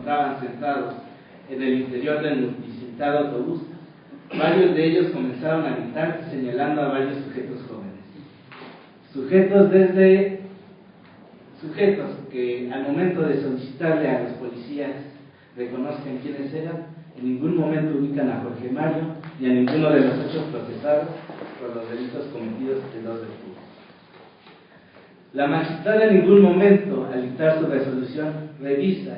encontraban sentados en el interior del multicitado autobús, varios de ellos comenzaron a gritar señalando a varios sujetos jóvenes. Sujetos que al momento de solicitarle a los policías reconozcan quiénes eran, en ningún momento ubican a Jorge Mario ni a ninguno de los 8 procesados por los delitos cometidos el 2 de octubre. La magistrada en ningún momento, al dictar su resolución, revisa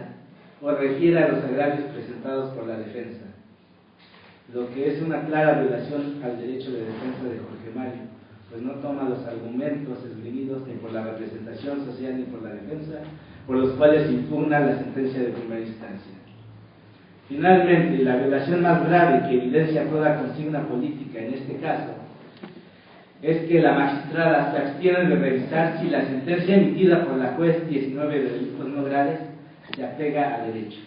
o refiere a los agravios presentados por la defensa, lo que es una clara violación al derecho de defensa de Jorge Mario, pues no toma los argumentos esgrimidos ni por la representación social ni por la defensa, por los cuales impugna la sentencia de primera instancia. Finalmente, la violación más grave que evidencia toda consigna política en este caso es que la magistrada se abstiene de revisar si la sentencia emitida por la juez 19 de delitos no graves se apega a derecho,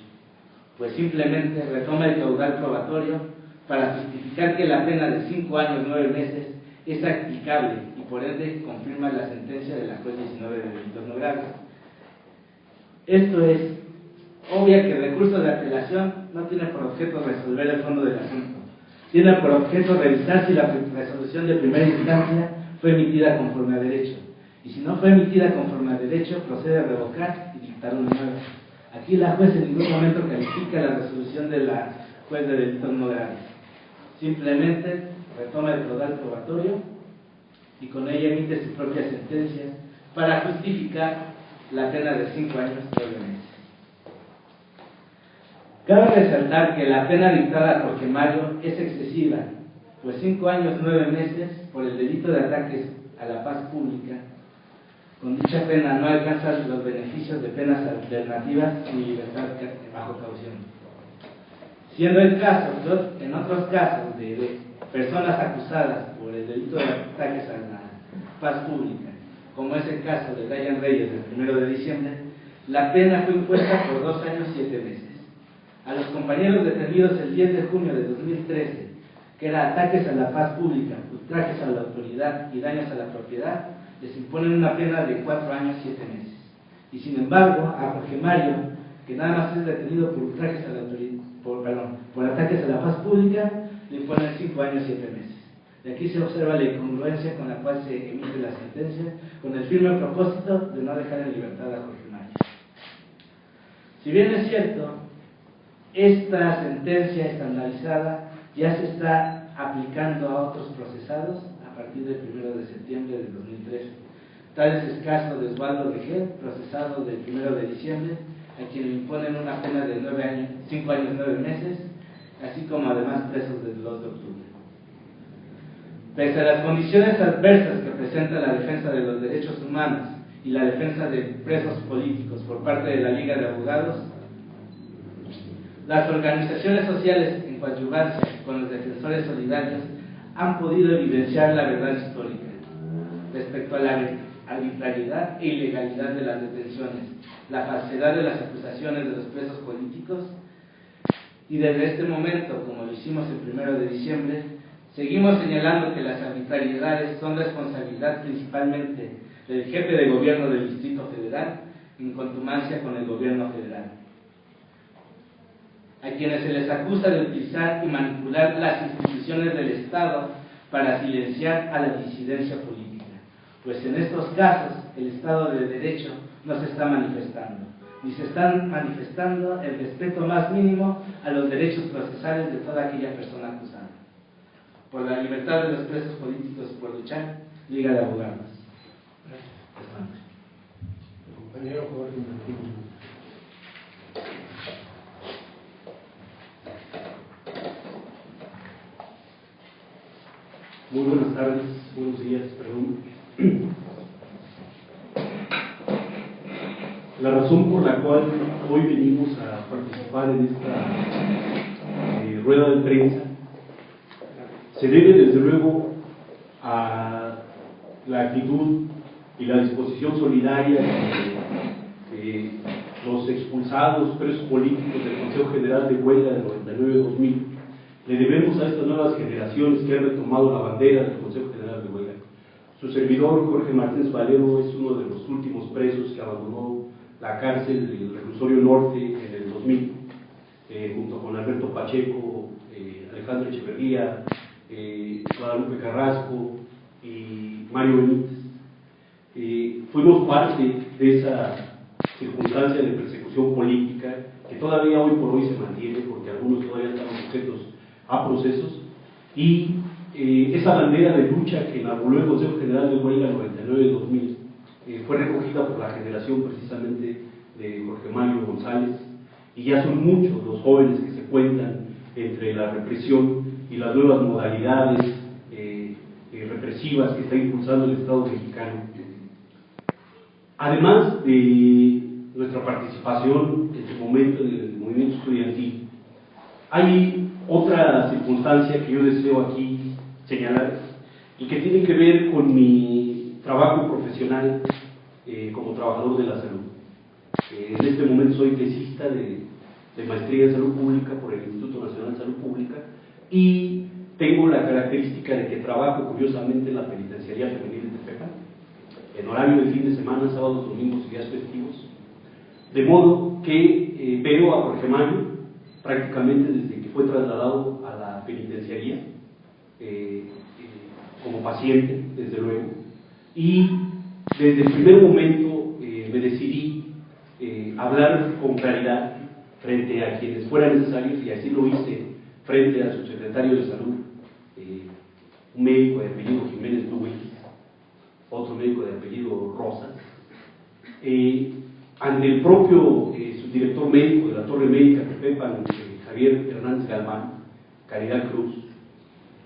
pues simplemente retoma el caudal probatorio para justificar que la pena de 5 años 9 meses es aplicable y por ende confirma la sentencia de la juez 19 de delitos no graves. Esto es, obvia que el recurso de apelación no tiene por objeto resolver el fondo del asunto, tiene por objeto revisar si la resolución de primera instancia fue emitida conforme a derecho, y si no fue emitida conforme a derecho, procede a revocar y dictar una nueva. Aquí la juez en ningún momento califica la resolución de la juez de delitos no graves, simplemente retoma el caudal probatorio y con ella emite su propia sentencia para justificar la pena de 5 años 9 meses. Cabe resaltar que la pena dictada a Jorge Mario es excesiva, pues 5 años 9 meses por el delito de ataques a la paz pública. Con dicha pena no alcanzan los beneficios de penas alternativas ni libertad bajo caución. Siendo el caso, en otros casos de personas acusadas por el delito de ataques a la paz pública, como es el caso de Brian Reyes del 1 de diciembre, la pena fue impuesta por 2 años 7 meses. A los compañeros detenidos el 10 de junio de 2013, que era ataques a la paz pública, ultrajes a la autoridad y daños a la propiedad, les imponen una pena de 4 años 7 meses. Y sin embargo, a Jorge Mario, que nada más es detenido por ultrajes a la autoridad, por ataques a la paz pública, le imponen 5 años 7 meses. De aquí se observa la incongruencia con la cual se emite la sentencia, con el firme propósito de no dejar en libertad a Jorge Mario. Si bien es cierto, esta sentencia estandarizada ya se está aplicando a otros procesados a partir del 1 de septiembre de 2013. Tal es el caso de Osvaldo Regel, procesado del 1 de diciembre, a quien le imponen una pena de 5 años 9 meses, así como además presos del 2 de octubre. Pese a las condiciones adversas que presenta la defensa de los derechos humanos y la defensa de presos políticos por parte de la Liga de Abogados, las organizaciones sociales en coadyuvancia con los defensores solidarios han podido evidenciar la verdad histórica respecto a la arbitrariedad e ilegalidad de las detenciones, la falsedad de las acusaciones de los presos políticos, y desde este momento, como lo hicimos el 1 de diciembre, seguimos señalando que las arbitrariedades son responsabilidad principalmente del jefe de gobierno del Distrito Federal en contumacia con el gobierno federal, a quienes se les acusa de utilizar y manipular las instituciones del Estado para silenciar a la disidencia política, pues en estos casos el Estado de Derecho no se está manifestando, ni se están manifestando el respeto más mínimo a los derechos procesales de toda aquella persona acusada. Por la libertad de los presos políticos, por luchar, Liga de Abogados. Gracias. Compañero Jorge Martín. Muy buenas tardes, buenos días, perdón. La razón por la cual hoy venimos a participar en esta rueda de prensa se debe desde luego a la actitud y la disposición solidaria de los expulsados presos políticos del Consejo General de Huelga del 99-2000. Le debemos a estas nuevas generaciones que han retomado la bandera del Consejo General de Huelga. Su servidor, Jorge Martínez Valero, es uno de los últimos presos que abandonó la cárcel del Reclusorio Norte en el 2000, junto con Alberto Pacheco, Alejandro Echeverría, Guadalupe Carrasco y Mario Benítez. Fuimos parte de esa circunstancia de persecución política que todavía hoy por hoy se mantiene, porque algunos todavía están sujetos a procesos, y esa bandera de lucha que enarboló el Consejo General de Huelga 99-2000 fue recogida por la generación precisamente de Jorge Mario González, y ya son muchos los jóvenes que se cuentan entre la represión y las nuevas modalidades represivas que está impulsando el Estado mexicano. Además de nuestra participación en su momento en el movimiento estudiantil, hay otra circunstancia que yo deseo aquí señalar y que tiene que ver con mi trabajo profesional como trabajador de la salud. En este momento soy tesista de maestría en salud pública por el Instituto Nacional de Salud Pública y tengo la característica de que trabajo curiosamente en la penitenciaría femenil de Tepepan, en horario de fin de semana, sábados, domingos y días festivos, de modo que veo a Jorge Mario prácticamente desde que fue trasladado a la penitenciaría como paciente, desde luego, y desde el primer momento me decidí hablar con claridad frente a quienes fueran necesarios, y así lo hice frente al subsecretario de Salud, un médico de apellido Jiménez Luis, otro médico de apellido Rosas, ante el propio subdirector médico de la Torre Médica Tepepan, Javier Hernández Galván, Caridad Cruz,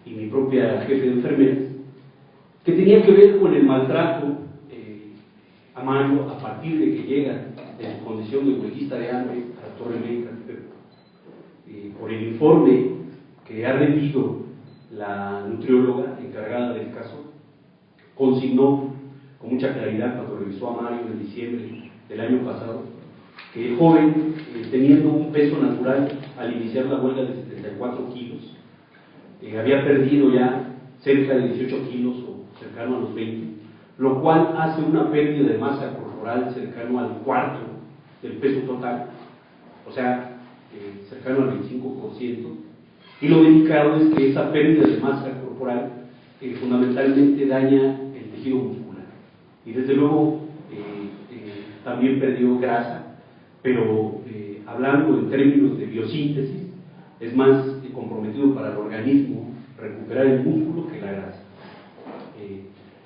y mi propia jefe de enfermeras, que tenía que ver con el maltrato a Mario a partir de que llega en su condición de huelguista de hambre a la Torre Médica Tepepan. Por el informe que ha rendido la nutrióloga encargada del caso, consignó con mucha claridad cuando revisó a Mario en diciembre del año pasado que el joven, teniendo un peso natural al iniciar la huelga de 74 kilos, había perdido ya cerca de 18 kilos o cercano a los 20, lo cual hace una pérdida de masa corporal cercano al cuarto del peso total, o sea, cercano al 25%, y lo delicado es que esa pérdida de masa corporal fundamentalmente daña el tejido muscular, y desde luego también perdió grasa, pero hablando en términos de biosíntesis, es más comprometido para el organismo recuperar el músculo que la grasa.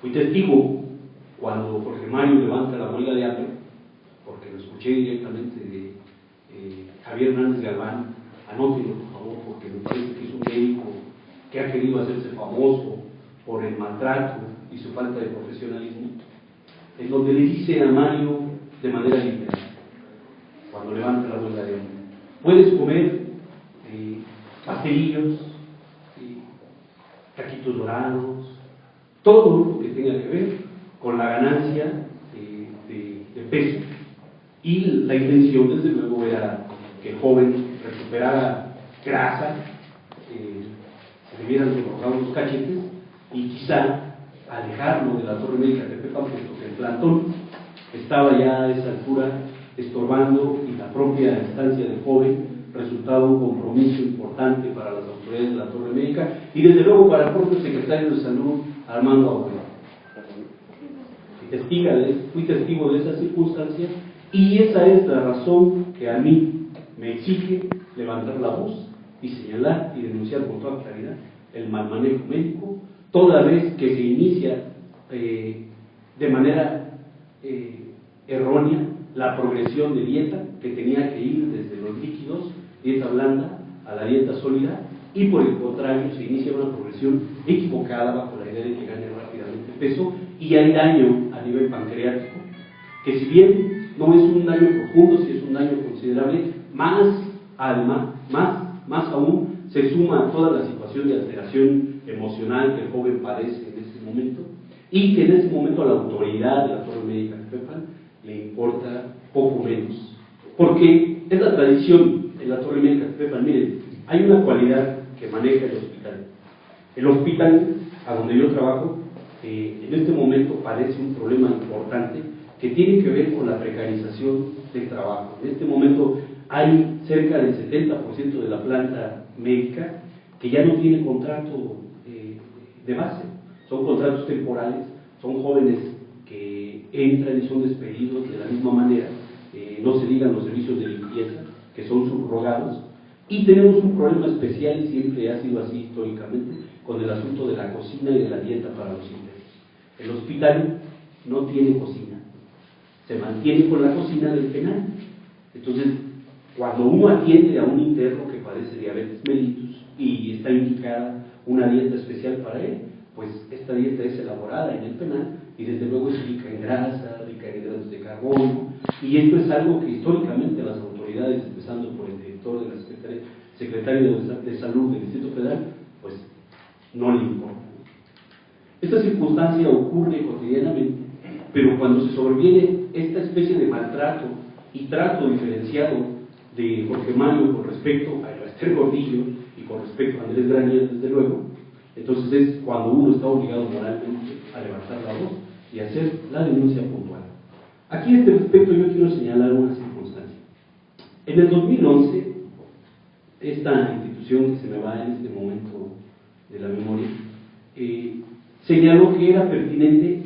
Fui testigo cuando Jorge Mario levanta la huelga de hambre, porque lo escuché directamente de Javier Hernández Galván. Anótenlo por favor, porque me parece que es un médico que ha querido hacerse famoso por el maltrato y su falta de profesionalismo, en donde le dice a Mario de manera literal, cuando levanta la huelga de hambre: puedes comer pastelillos, taquitos dorados, todo lo que tenga que ver con la ganancia de peso, y la intención desde luego era que el joven recuperara grasa, se le vieran engordados los cachetes y quizá alejarlo de la Torre Médica de Tepepan, puesto que el plantón estaba ya a esa altura estorbando y la propia estancia del joven resultaba un compromiso importante para las autoridades de la Torre Médica y desde luego para el propio secretario de Salud, Armando Aguilar. Fui testigo de esa circunstancia, y esa es la razón que a mí me exige levantar la voz y señalar y denunciar con toda claridad el mal manejo médico, toda vez que se inicia de manera errónea la progresión de dieta, que tenía que ir desde los líquidos, dieta blanda, a la dieta sólida, y por el contrario se inicia una progresión equivocada bajo la idea de que gane rápidamente peso, y hay daño a nivel pancreático, que si bien no es un daño profundo, si es un daño considerable, más aún se suma toda la situación de alteración emocional que el joven padece en ese momento, y que en ese momento a la autoridad de la Torre Médica de Tepepan le importa poco menos, porque es la tradición en la Torre Médica de Tepepan. Miren, hay una cualidad que maneja el hospital. El hospital a donde yo trabajo en este momento padece un problema importante que tiene que ver con la precarización del trabajo. En este momento hay cerca del 70% de la planta médica que ya no tiene contrato de base, son contratos temporales, son jóvenes que entran y son despedidos de la misma manera, no se digan los servicios de limpieza, que son subrogados, y tenemos un problema especial, y siempre ha sido así históricamente, con el asunto de la cocina y de la dieta para los internos. El hospital no tiene cocina, se mantiene con la cocina del penal. Entonces, cuando uno atiende a un interno que padece diabetes mellitus y está indicada una dieta especial para él, pues esta dieta es elaborada en el penal y desde luego es rica en grasa, rica en hidratos de carbono, y esto es algo que históricamente las autoridades, empezando por el director de la secretario de Salud del Distrito Federal, pues no le importa. Esta circunstancia ocurre cotidianamente, pero cuando se sobreviene esta especie de maltrato y trato diferenciado de Jorge Mario con respecto a Esther Gordillo y con respecto a Andrés Granier, desde luego, entonces es cuando uno está obligado moralmente a levantar la voz y hacer la denuncia puntual. Aquí a este respecto yo quiero señalar una circunstancia. En el 2011, esta institución que se me va en este momento de la memoria, señaló que era pertinente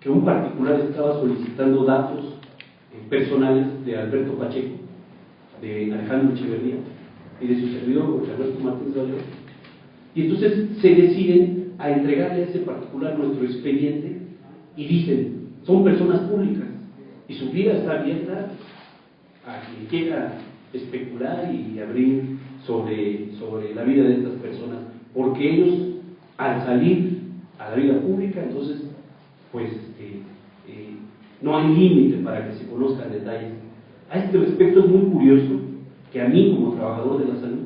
que un particular estaba solicitando datos personales de Alberto Pacheco, de Alejandro Echeverría y de su servidor José Alberto Martínez de Valero, y entonces se deciden a entregarle a ese particular nuestro expediente y dicen, son personas públicas y su vida está abierta a quien quiera especular y abrir sobre la vida de estas personas, porque ellos al salir a la vida pública, entonces pues no hay límite para que se conozcan detalles. A este respecto es muy curioso que a mí como trabajador de la salud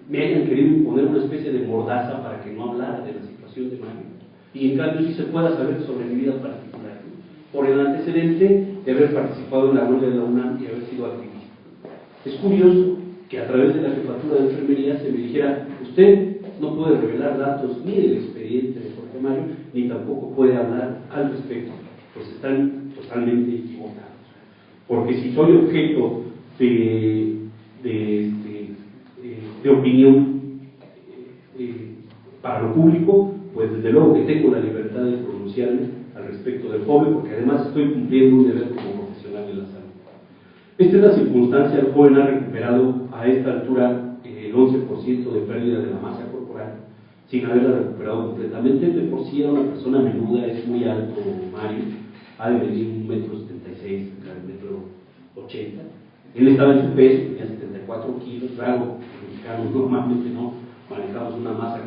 me hayan querido imponer una especie de mordaza para que no hablara de la situación de Mario, y en cambio sí se pueda saber sobre mi vida particular, ¿no? Por el antecedente de haber participado en la huelga de la UNAM y haber sido activista. Es curioso que a través de la jefatura de enfermería se me dijera, usted no puede revelar datos ni del expediente de Jorge Mario, ni tampoco puede hablar al respecto, pues están totalmente equivocados. Porque si soy objeto de opinión para lo público, pues desde luego que tengo la libertad de pronunciarme al respecto del joven, porque además estoy cumpliendo un deber como profesional de la salud. Esta es la circunstancia. El joven ha recuperado a esta altura el 11% de pérdida de la masa corporal, sin haberla recuperado completamente. De por sí era una persona menuda, es muy alto Mario, ha de medir 1,76 m, cerca de 1,80 m. Él estaba en su peso, tenía 74 kilos, raro, los mexicanos normalmente no manejamos una masa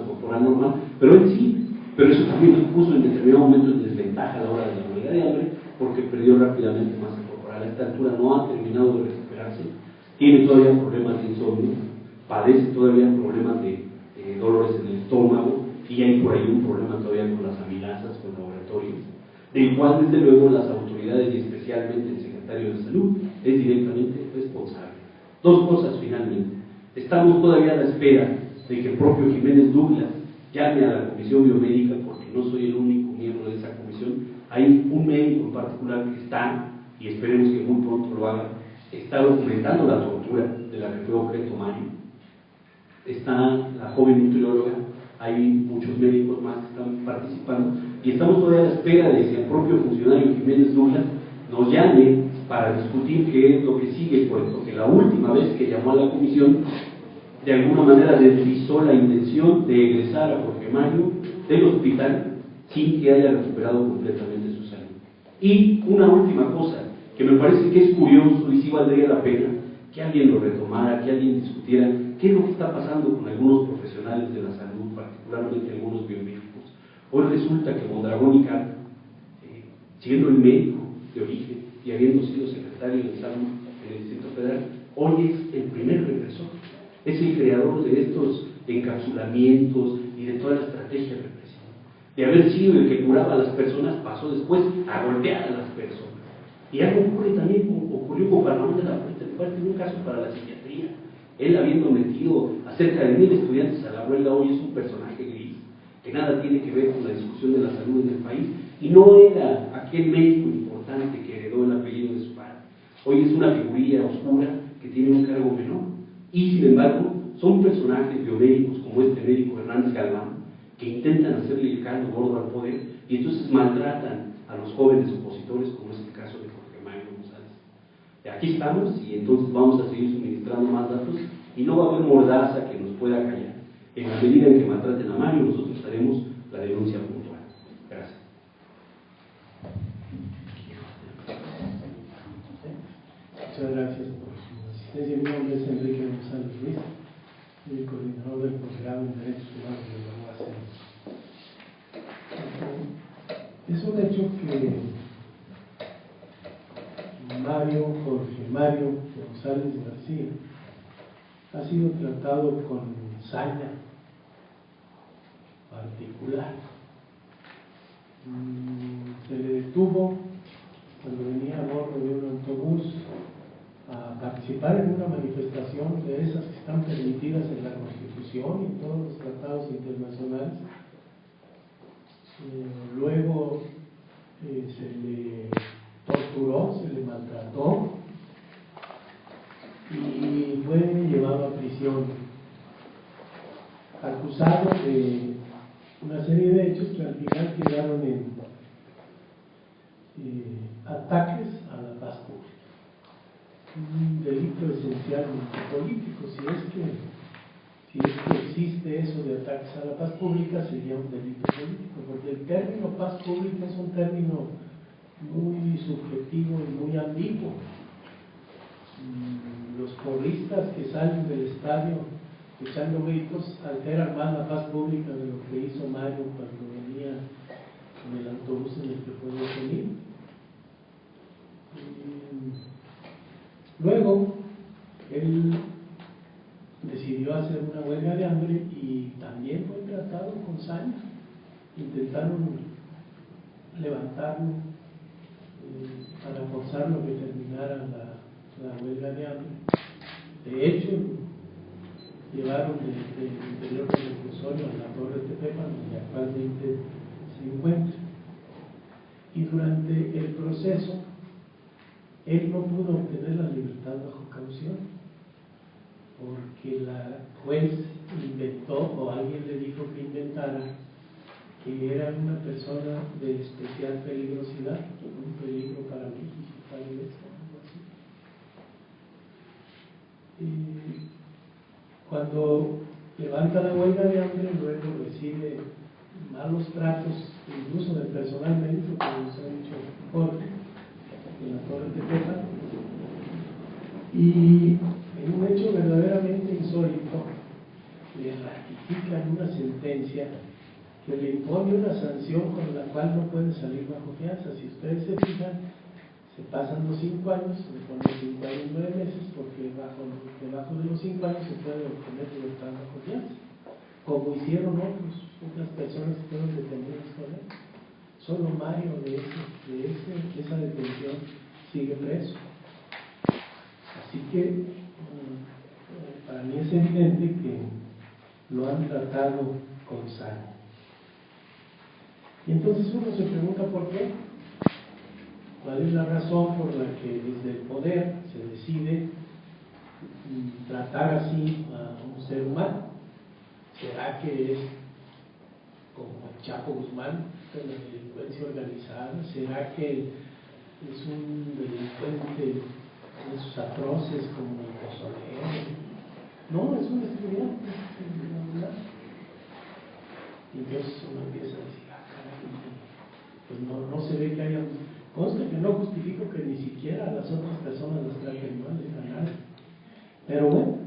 corporal normal, pero él sí, pero eso también lo puso en determinado momento en desventaja a la hora de la huelga de hambre, porque perdió rápidamente masa corporal. A esta altura no ha terminado de recuperarse, tiene todavía problemas de insomnio, padece todavía problemas de dolores en el estómago, y hay por ahí un problema todavía con las amilasas, con laboratorios, del cual desde luego las autoridades y especialmente el secretario de Salud es directamente responsable. Dos cosas finalmente. Estamos todavía a la espera de que el propio Jiménez Douglas llame a la Comisión Biomédica, porque no soy el único miembro de esa comisión. Hay un médico en particular que está, y esperemos que muy pronto lo haga, está documentando la tortura de la que fue objeto Mario. Está la joven nutrióloga, hay muchos médicos más que están participando, y estamos todavía a la espera de que el propio funcionario Jiménez Douglas nos llame para discutir qué es lo que sigue, porque la última vez que llamó a la comisión, de alguna manera deslizó la intención de egresar a Jorge Mario del hospital sin que haya recuperado completamente su salud. Y una última cosa, que me parece que es curioso y sí valdría la pena que alguien lo retomara, que alguien discutiera qué es lo que está pasando con algunos profesionales de la salud, particularmente algunos biomédicos. Hoy resulta que Mondragón y Cal, siendo el médico de origen y habiendo sido secretario de Salud en el Distrito Federal, hoy es el primer represor, es el creador de estos encapsulamientos y de toda la estrategia represiva. De haber sido el que curaba a las personas, pasó después a golpear a las personas. Y algo ocurre también, ocurrió con Fernando de la Fuente, en un caso para la psiquiatría. Él, habiendo metido a cerca de 1000 estudiantes a la huelga, hoy es un personaje gris, que nada tiene que ver con la discusión de la salud en el país, y no era aquel médico importante que heredó el apellido de su padre. Hoy es una figurilla oscura tienen un cargo menor. Y sin embargo, son personajes biomédicos como este médico Hernández Galván, que intentan hacerle el caldo gordo al poder y entonces maltratan a los jóvenes opositores, como es el caso de Jorge Mario González. Aquí estamos y entonces vamos a seguir suministrando más datos y no va a haber mordaza que nos pueda callar. En la medida en que maltraten a Mario, nosotros haremos la denuncia puntual. Gracias. Muchas gracias por su asistencia. Mi nombre es Enrique González Ruiz, el coordinador del posgrado en Derechos Humanos de la UACN. Es un hecho que Jorge Mario González García ha sido tratado con saña particular. Se le detuvo cuando venía a bordo de un autobús a participar en una manifestación de esas que están permitidas en la Constitución y en todos los tratados internacionales. Luego se le torturó, se le maltrató y fue llevado a prisión, acusado de una serie de hechos que al final quedaron en ataques a la paz pública. Un delito esencialmente político. Si es que existe eso de ataques a la paz pública, sería un delito político, porque el término paz pública es un término muy subjetivo y muy ambiguo. Los porristas que salen del estadio echando gritos alteran más la paz pública de lo que hizo Mario cuando venía en el autobús en el que fue detenido. Luego, él decidió hacer una huelga de hambre y también fue tratado con saña. Intentaron levantarlo para forzarlo a que terminara la huelga de hambre. De hecho, llevaron del interior del reclusorio a la Torre Tepepan, donde actualmente se encuentra. Y durante el proceso, él no pudo obtener la libertad bajo caución, porque la juez inventó, o alguien le dijo que inventara, que era una persona de especial peligrosidad, un peligro para México, para el Estado, algo así. Y cuando levanta la huelga de hambre, luego recibe malos tratos, incluso del personal médico, como se ha dicho Jorge, en la Torre Tepepan, y en un hecho verdaderamente insólito, le ratifican una sentencia que le impone una sanción con la cual no puede salir bajo fianza. Si ustedes se fijan, se pasan los 5 años, se le ponen 5 años 9 meses, porque debajo de los 5 años se puede obtener libertad bajo fianza, como hicieron otras personas que fueron detenidas con él. Solo Mario de esa detención sigue preso. Así que para mí es evidente que lo han tratado con saña. Y entonces uno se pregunta por qué. ¿Cuál es la razón por la que desde el poder se decide tratar así a un ser humano? ¿Será que es como el Chapo Guzmán, de la delincuencia organizada? ¿Será que es un delincuente de esos atroces como el Pozolero? No, es un estudiante, la verdad. Y entonces uno empieza a decir, caray, pues no se ve que haya... Consta que no justifico que ni siquiera a las otras personas las traten mal, a nadie. Pero bueno,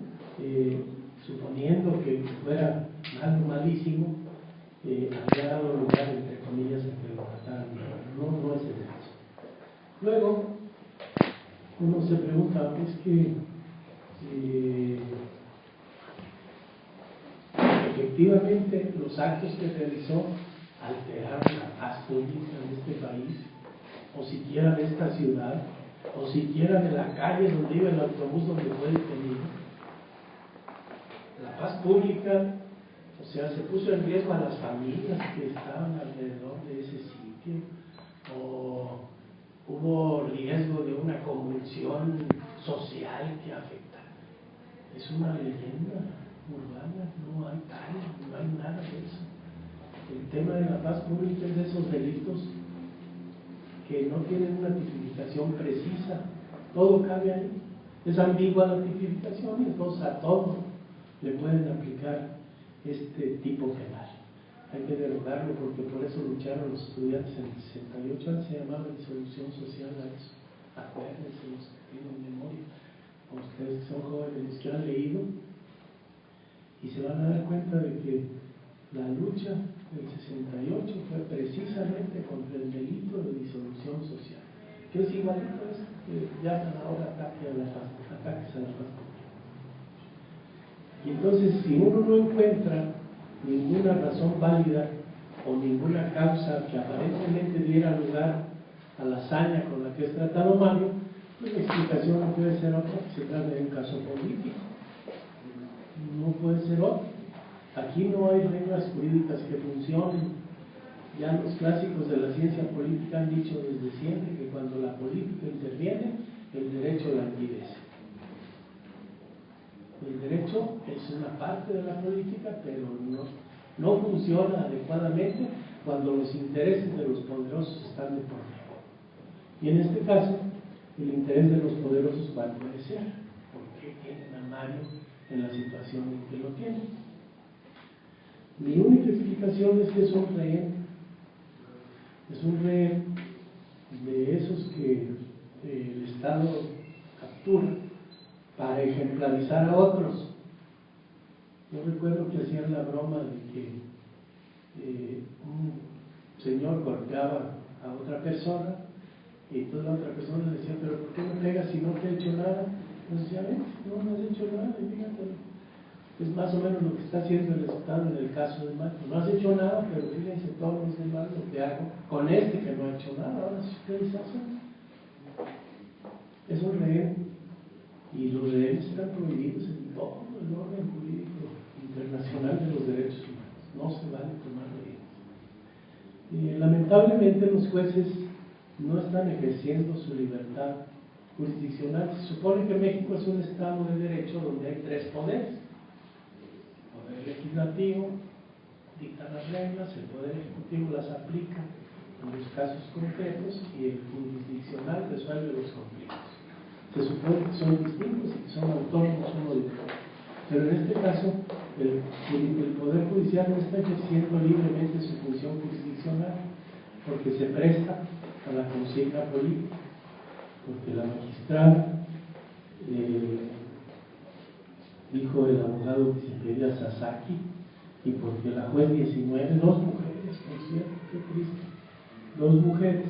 suponiendo que fuera algo malísimo, había dado lugar, entre comillas, a que lo mataran. No es el caso. Luego, uno se pregunta, es que efectivamente los actos que realizó alteraron la paz pública de este país, o siquiera de esta ciudad, o siquiera de la calle donde iba el autobús donde fue detenido. La paz pública, o sea, se puso en riesgo a las familias que estaban alrededor de ese sitio, o hubo riesgo de una convulsión social que afectara es una leyenda urbana, no hay tal, no hay nada de eso. El tema de la paz pública es de esos delitos que no tienen una tipificación precisa, todo cabe ahí, es ambigua la tipificación y entonces a todo le pueden aplicar este tipo penal. Hay que derogarlo porque por eso lucharon los estudiantes en el 68, antes se llamaba disolución social a eso. Acuérdense los que tienen memoria, ustedes que son jóvenes, los que han leído, y se van a dar cuenta de que la lucha del 68 fue precisamente contra el delito de disolución social, que es igualito a eso que llaman ahora ataques a la paz pública. Y entonces, si uno no encuentra ninguna razón válida o ninguna causa que aparentemente diera lugar a la hazaña con la que es tratado Mario, pues la explicación no puede ser otra que se trata de un caso político. No puede ser otra. Aquí no hay reglas jurídicas que funcionen. Ya los clásicos de la ciencia política han dicho desde siempre que cuando la política interviene, el derecho languidece. El derecho es una parte de la política, pero no funciona adecuadamente cuando los intereses de los poderosos están de por medio. Y en este caso, el interés de los poderosos, ¿cuál puede ser? ¿Por qué tienen a Mario en la situación en que lo tienen? Mi única explicación es que es un rehén. Es un rehén de esos que el Estado captura para ejemplarizar a otros. Yo recuerdo que hacían la broma de que un señor golpeaba a otra persona y entonces la otra persona le decía, pero ¿por qué me pegas si no te he hecho nada? Entonces decía, ven, no me has hecho nada, y fíjate. Es más o menos lo que está haciendo el Estado en el caso de Mario. No has hecho nada, pero fíjense todos los demás lo que hago con este que no ha hecho nada. Ahora, si ustedes hacen, es un rehén. Y los rehenes están prohibidos en todo el orden jurídico internacional de los derechos humanos. No se vale tomar rehenes. Lamentablemente los jueces no están ejerciendo su libertad jurisdiccional. Se supone que México es un Estado de derecho donde hay tres poderes. El poder legislativo dicta las reglas, el poder ejecutivo las aplica en los casos concretos y el jurisdiccional resuelve los conflictos. Se supone que son distintos y que son autónomos uno de otro. Pero en este caso, el Poder Judicial no está ejerciendo libremente su función jurisdiccional porque se presta a la consigna política, porque la magistrada dijo el abogado que se pedía Sasaki, y porque la juez 19, dos mujeres, por cierto, qué triste, dos mujeres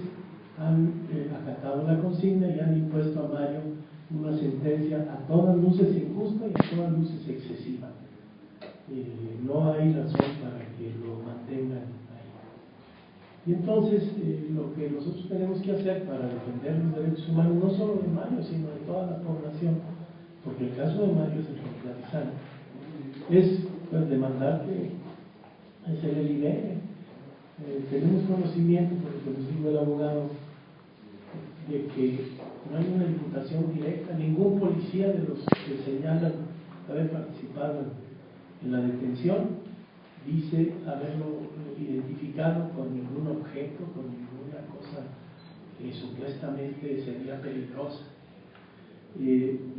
han acatado la consigna y han impuesto a Mario una sentencia a todas luces injusta y a todas luces excesiva. No hay razón para que lo mantengan ahí. Y entonces, lo que nosotros tenemos que hacer para defender los derechos humanos, no solo de Mario, sino de toda la población, porque el caso de Mario es ejemplarizante, es pues, demandar que se le libere. Tenemos conocimiento, por lo que nos dijo el abogado, de que no hay una imputación directa, ningún policía de los que señalan haber participado en la detención dice haberlo identificado con ningún objeto, con ninguna cosa que supuestamente sería peligrosa.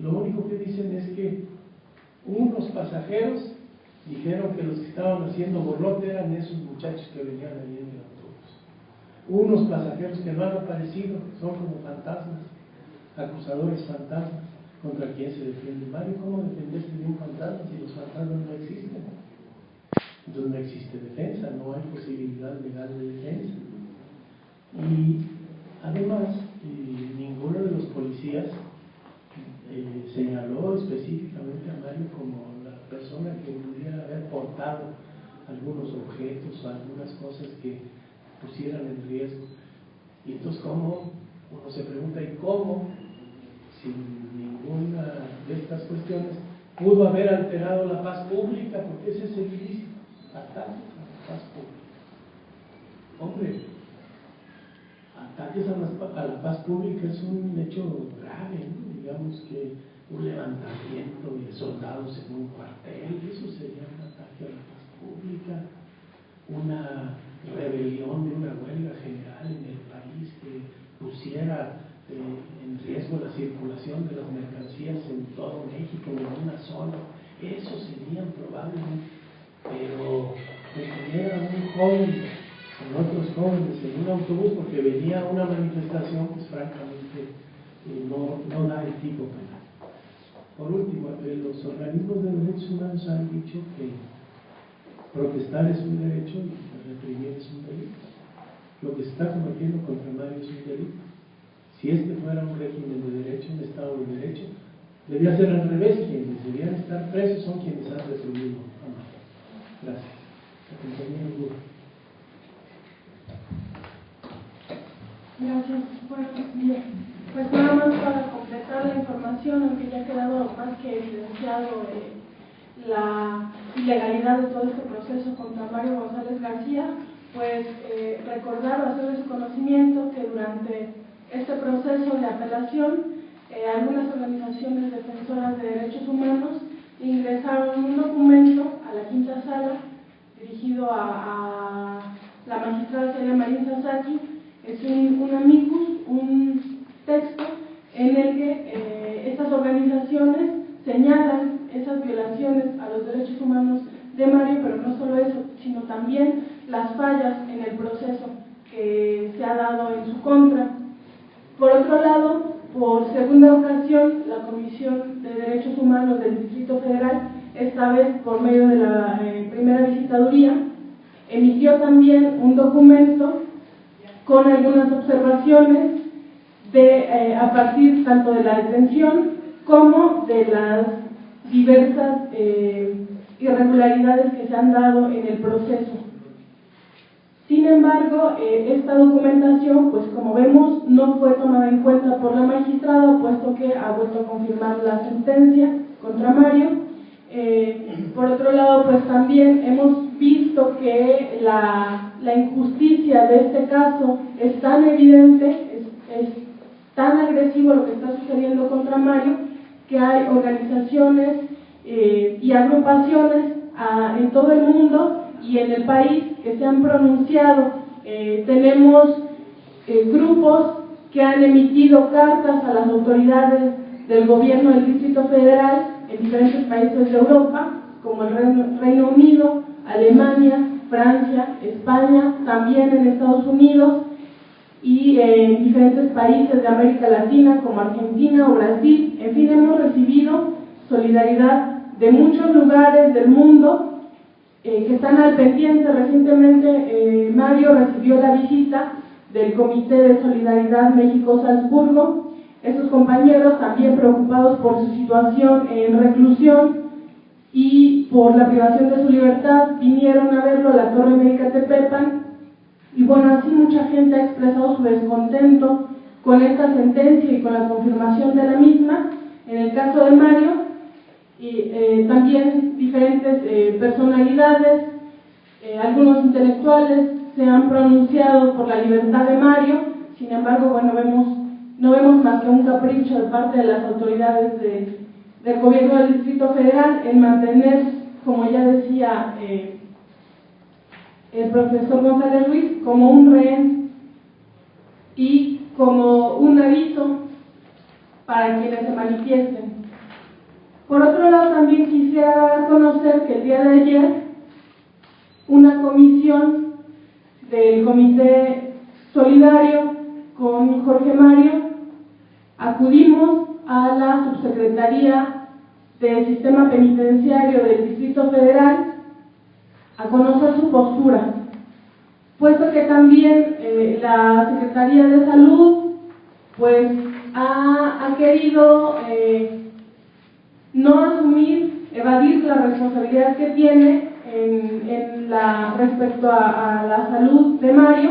Lo único que dicen es que unos pasajeros dijeron que los que estaban haciendo borlote eran esos muchachos que venían ahí en el autobús. Unos pasajeros que no han aparecido, que son como fantasmas, acusadores fantasmas, contra quien se defiende. Mario, ¿cómo defenderse de un fantasma si los fantasmas no existen? Entonces no existe defensa, no hay posibilidad legal de defensa. Y además, ninguno de los policías señaló específicamente a Mario como la persona que pudiera haber portado algunos objetos o algunas cosas que pusieran en riesgo. Y entonces, ¿cómo? Uno se pregunta, ¿y cómo? Sin ninguna de estas cuestiones pudo haber alterado la paz pública, porque ese es el ilícito, ataques a la paz pública. Hombre, ataques a la paz pública es un hecho grave, ¿no? Digamos que un levantamiento de soldados encerrados en un cuartel. Eso sería un ataque a la paz pública, una rebelión de una huelga general en el país que pusiera en riesgo la circulación de las mercancías en todo México, en una zona. Eso sería probablemente, pero detener a un joven con otros jóvenes en un autobús porque venía a una manifestación, pues francamente no da el tipo penal. Por último, los organismos de derechos humanos han dicho que protestar es un derecho y reprimir es un delito. Lo que se está cometiendo contra Mario es un delito. Si este fuera un régimen de derecho, un Estado de derecho, debía ser al revés. Quienes debían estar presos son quienes han reprimido a Mario. Gracias. Gracias. Bueno, bien. Pues nada más para completar la información, aunque ya ha quedado más que evidenciado la ilegalidad de todo este proceso contra Mario González García, pues recordar o hacer su conocimiento que durante este proceso de apelación algunas organizaciones defensoras de derechos humanos ingresaron un documento a la quinta sala dirigido a la magistrada Celia Marín Sasaki. Es un amicus, un texto en el que estas organizaciones señalan esas violaciones a los derechos humanos de Mario, pero no solo eso, sino también las fallas en el proceso que se ha dado en su contra. Por otro lado, por segunda ocasión, la Comisión de Derechos Humanos del Distrito Federal, esta vez por medio de la primera visitaduría, emitió también un documento con algunas observaciones a partir tanto de la detención como de las diversas irregularidades que se han dado en el proceso. Sin embargo, esta documentación, pues como vemos, no fue tomada en cuenta por la magistrada, puesto que ha vuelto a confirmar la sentencia contra Mario. Por otro lado, pues también hemos visto que la injusticia de este caso es tan evidente, es tan agresivo lo que está sucediendo contra Mario, que hay organizaciones y agrupaciones en todo el mundo y en el país que se han pronunciado. Tenemos grupos que han emitido cartas a las autoridades del gobierno del Distrito Federal en diferentes países de Europa, como el Reino Unido, Alemania, Francia, España, también en Estados Unidos y en diferentes países de América Latina como Argentina o Brasil. En fin, hemos recibido solidaridad de muchos lugares del mundo que están al pendiente. Recientemente Mario recibió la visita del Comité de Solidaridad México-Salzburgo. Esos compañeros, también preocupados por su situación en reclusión y por la privación de su libertad, vinieron a verlo a la Torre Médica Tepepan. Y bueno, así mucha gente ha expresado su descontento con esta sentencia y con la confirmación de la misma. En el caso de Mario, y también diferentes personalidades, algunos intelectuales se han pronunciado por la libertad de Mario. Sin embargo, bueno, no vemos más que un capricho de parte de las autoridades del gobierno del Distrito Federal en mantener, como ya decía el profesor González Ruiz, como un rehén y como un aviso para quienes se manifiesten. Por otro lado, también quisiera dar a conocer que el día de ayer una comisión del Comité Solidario con Jorge Mario acudimos a la Subsecretaría del Sistema Penitenciario del Distrito Federal a conocer su postura, puesto que también la Secretaría de Salud pues ha querido no asumir, evadir la responsabilidad que tiene respecto a la salud de Mario,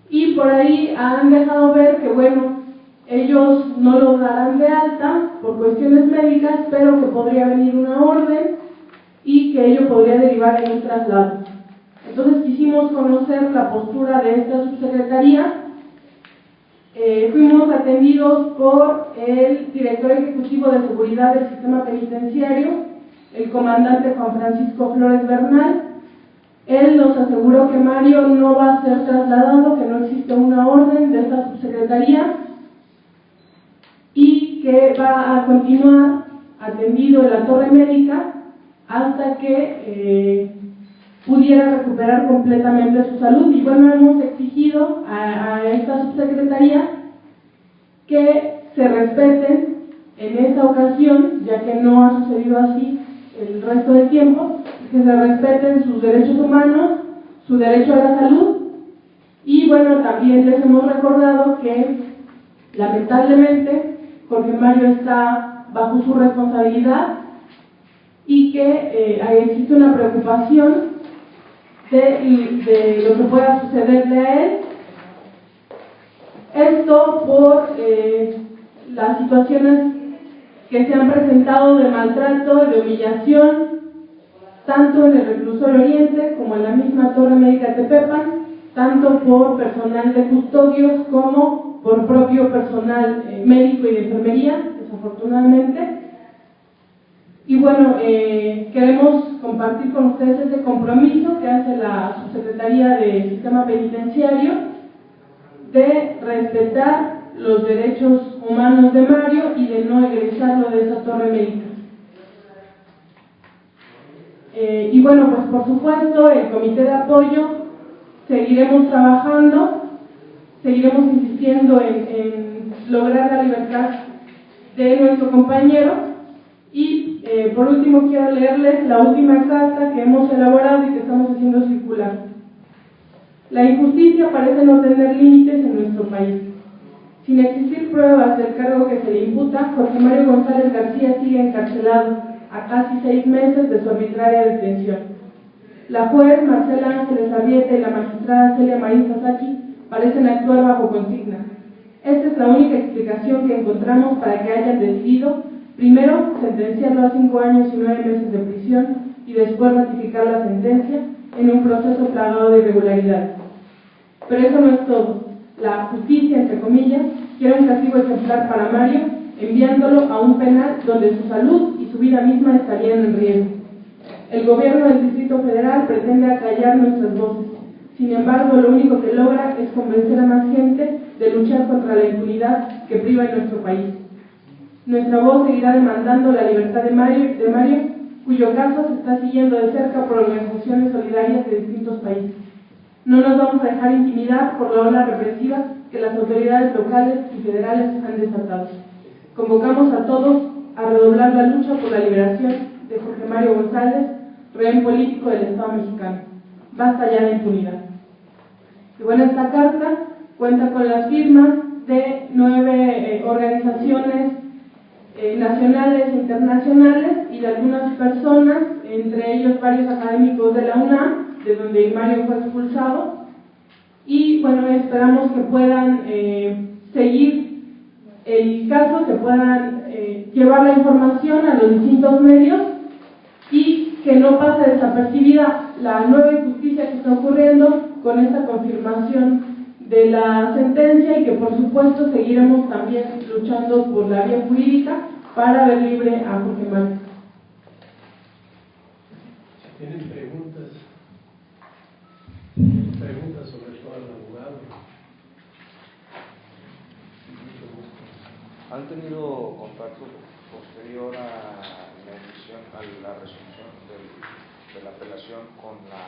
y por ahí han dejado ver que bueno, ellos no lo darán de alta por cuestiones médicas, pero que podría venir una orden y que ello podría derivar en un traslado. Entonces quisimos conocer la postura de esta subsecretaría. Fuimos atendidos por el director ejecutivo de seguridad del sistema penitenciario, el comandante Juan Francisco Flores Bernal. Él nos aseguró que Mario no va a ser trasladado, que no existe una orden de esta subsecretaría y que va a continuar atendido en la torre médica hasta que pudiera recuperar completamente su salud. Y bueno, hemos exigido a esta subsecretaría que se respeten en esta ocasión, ya que no ha sucedido así el resto del tiempo, que se respeten sus derechos humanos, su derecho a la salud. Y bueno, también les hemos recordado que lamentablemente Jorge Mario está bajo su responsabilidad y que existe una preocupación de lo que pueda sucederle a él. Esto por las situaciones que se han presentado de maltrato, de humillación, tanto en el reclusorio Oriente como en la misma torre médica Tepepan, tanto por personal de custodios como por propio personal médico y de enfermería, desafortunadamente. Y bueno, queremos compartir con ustedes ese compromiso que hace la Subsecretaría de Sistema Penitenciario de respetar los derechos humanos de Mario y de no egresarlo de esa torre médica. Y bueno, pues por supuesto, el comité de apoyo seguiremos trabajando, seguiremos insistiendo en lograr la libertad de nuestro compañero. Y por último quiero leerles la última carta que hemos elaborado y que estamos haciendo circular. La injusticia parece no tener límites en nuestro país. Sin existir pruebas del cargo que se le imputa, Jorge Mario González García sigue encarcelado a casi 6 meses de su arbitraria detención. La juez Marcela Ángeles Arrieta y la magistrada Celia Marín Sasaki parecen actuar bajo consigna. Esta es la única explicación que encontramos para que hayan decidido, primero, sentenciarlo a 5 años y 9 meses de prisión y después ratificar la sentencia en un proceso plagado de irregularidades. Pero eso no es todo. La justicia, entre comillas, quiere un castigo ejemplar para Mario, enviándolo a un penal donde su salud y su vida misma estarían en riesgo. El gobierno del Distrito Federal pretende acallar nuestras voces. Sin embargo, lo único que logra es convencer a más gente de luchar contra la impunidad que priva en nuestro país. Nuestra voz seguirá demandando la libertad de Mario, cuyo caso se está siguiendo de cerca por organizaciones solidarias de distintos países. No nos vamos a dejar intimidar por la ola represiva que las autoridades locales y federales han desatado. Convocamos a todos a redoblar la lucha por la liberación de Jorge Mario González, rehén político del Estado mexicano. Basta ya de impunidad. Y bueno, esta carta cuenta con las firmas de 9 organizaciones nacionales e internacionales y de algunas personas, entre ellos varios académicos de la UNAM, de donde Mario fue expulsado. Y bueno, esperamos que puedan seguir el caso, que puedan llevar la información a los distintos medios y que no pase desapercibida la nueva injusticia que está ocurriendo con esta confirmación de la sentencia, y que por supuesto seguiremos también luchando por la vía jurídica para ver libre a Jorge Mario. Si tienen preguntas sobre todo al abogado. Mucho gusto. ¿Han tenido contacto posterior a la emisión, a la resolución de la apelación con la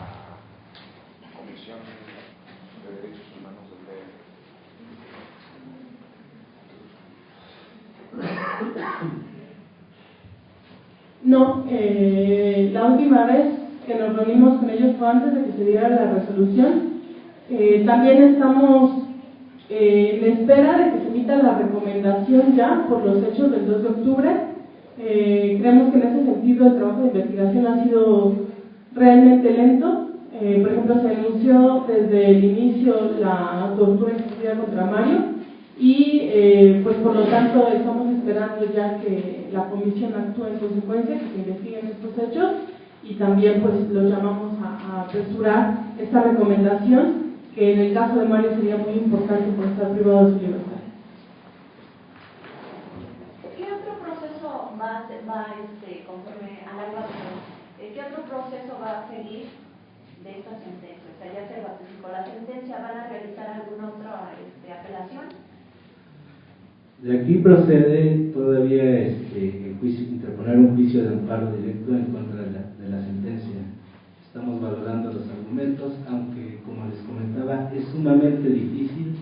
Comisión de Derechos Humanos del DF? No, la última vez que nos reunimos con ellos fue antes de que se diera la resolución. También estamos en espera de que se emita la recomendación ya por los hechos del 2 de octubre. Creemos que en ese sentido el trabajo de investigación ha sido realmente lento. Por ejemplo, se denunció desde el inicio la tortura ejercida contra Mario y pues por lo tanto estamos esperando ya que la comisión actúe en consecuencia, que se investiguen estos hechos, y también pues los llamamos a apresurar esta recomendación, que en el caso de Mario sería muy importante por estar privado de su libertad. ¿Qué otro proceso va conforme a la nueva ¿qué otro proceso va a seguir de esta sentencia? O sea, ya se ratificó la sentencia, ¿van a realizar alguna otra apelación? De aquí procede todavía interponer un juicio de amparo directo en contra de la sentencia. Estamos valorando los argumentos, aunque, como les comentaba, es sumamente difícil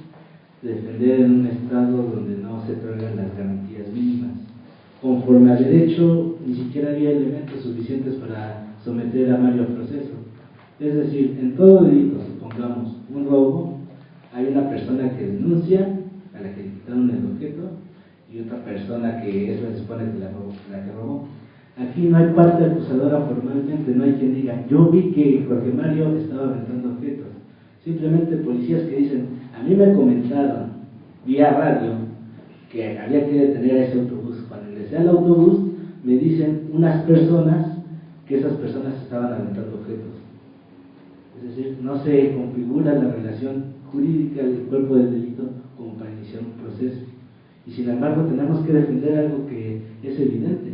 defender en un estado donde no se otorgan las garantías mínimas. Conforme al derecho, ni siquiera había elementos suficientes para someter a Mario a proceso. Es decir, en todo delito, supongamos un robo, hay una persona que denuncia a la que le quitaron el objeto y otra persona que es la que supone que la que robó. Aquí no hay parte acusadora formalmente, no hay quien diga, yo vi que Jorge Mario estaba aventando objetos. Simplemente policías que dicen, a mí me comentaron vía radio que había que detener a ese autobús. Cuando ingresé al autobús me dicen unas personas que esas personas estaban aventando objetos. Es decir, no se configura la relación jurídica del cuerpo del delito como para iniciar un proceso. Y sin embargo tenemos que defender algo que es evidente.